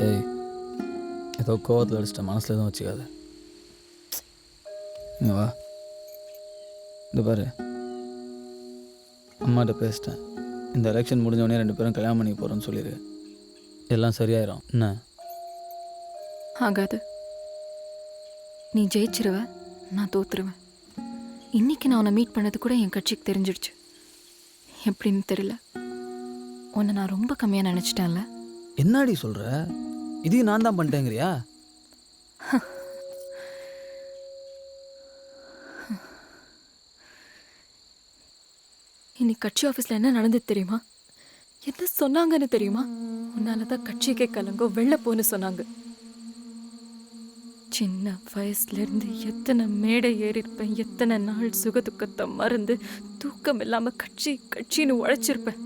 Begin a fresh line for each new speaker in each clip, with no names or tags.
ஏய், ஏதோ கோவத்தில் அடிச்சிட்டேன், மனசில் எதுவும் வச்சுக்காத. இங்கே வா, இந்த பாரு, அம்மாட்ட பேசிட்டேன். இந்த எலெக்ஷன் முடிஞ்சவொடனே 2 பேரும் கல்யாணம் பண்ணி போகிறோன்னு சொல்லிடு. எல்லாம் சரியாயிரும். என்ன?
ஆகாது. நீ ஜெயிச்சிருவ, நான் தோத்துருவேன். இன்னைக்கு நான் உன்னை மீட் பண்ணது கூட என் கட்சிக்கு தெரிஞ்சிடுச்சு. எப்படின்னு தெரியல, உன்னை நான் ரொம்ப கம்மியாக நினச்சிட்டேன்ல.
என்னடி சொல்கிற? இதையும் நான் தான் பண்ணிட்டேங்கிறியா?
இன்னைக்கு கட்சி ஆஃபீஸில் என்ன நடந்தது தெரியுமா? என்ன சொன்னாங்கன்னு தெரியுமா? உன்னால தான் கட்சிக்கே கலங்கோ வெளில போன்னு சொன்னாங்க. சின்ன வயசுலேருந்து எத்தனை மேடை ஏறியிருப்பேன், எத்தனை நாள் சுகதுக்கத்தை மறந்து தூக்கம் இல்லாமல் கட்சின்னு உழைச்சிருப்பேன்.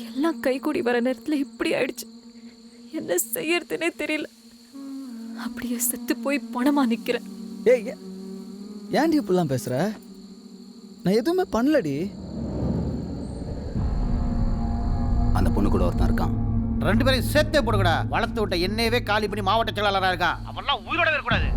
எல்லாம் கைகூடி வர நேரத்தில் இப்படி ஆயிடுச்சு. என்ன செய்யறதுனே தெரியல. அப்படியே செத்து போய் பணமாக நிற்கிறேன்.
ஏய், ஏன்டி இப்படிலாம் பேசுகிற? நான் எதுவுமே பண்ணலடி.
அந்த பொண்ணு கூட ஒருத்தன் இருக்கான்.
2 பேரையும் சேர்த்தே போடுங்கடா. வளர்த்து விட்ட என்னையவே காலி பண்ணி மாவட்ட செயலாளராக இருக்கா. அவெல்லாம் உயிரோட இருக்கக்கூடாது.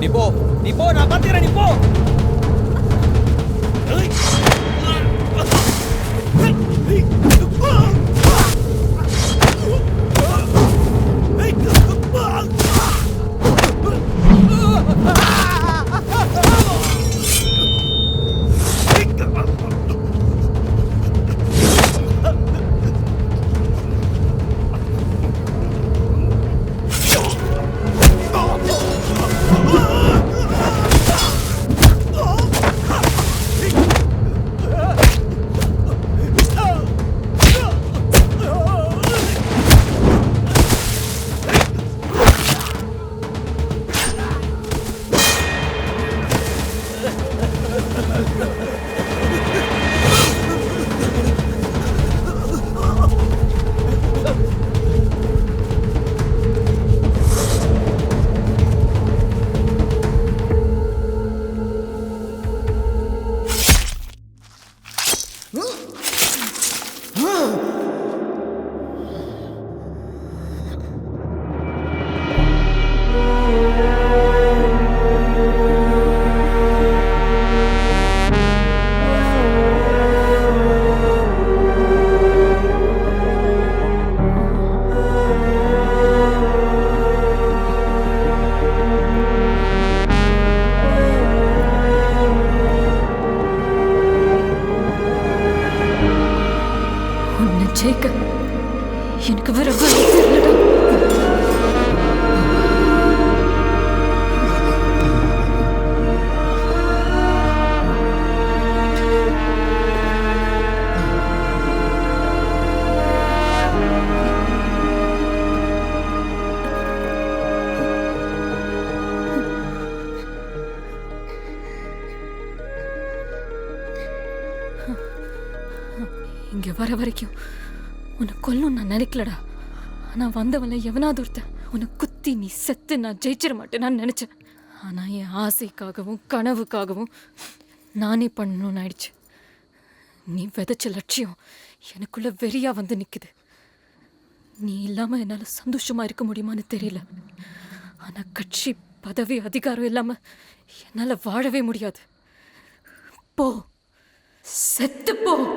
நீ போ, நான் பார்த்துக்கிறேன். நீ போ.
ஜெயிக்க எனக்கு வர வழி தெரியலடா. இங்க வர வரைக்கும் உன்னை கொல்லும் நான் நினைக்கலடா. ஆனால் வந்தவளை எவனாவது ஒருத்தன் உன்னை குத்தி நீ செத்து நான் ஜெயிச்சிட மாட்டேன் நான் நினச்சேன். ஆனால் என் ஆசைக்காகவும் கனவுக்காகவும் நானே பண்ணணும்னு ஆயிடுச்சு. நீ விதைச்ச லட்சியம் எனக்குள்ள வெறியா வந்து நிக்குது. நீ இல்லாம என்னால சந்தோஷமா இருக்க முடியுமான்னு தெரியல. ஆனா கட்சி பதவி அதிகாரம் இல்லாம என்னால வாழவே முடியாது. போ, செத்து போ.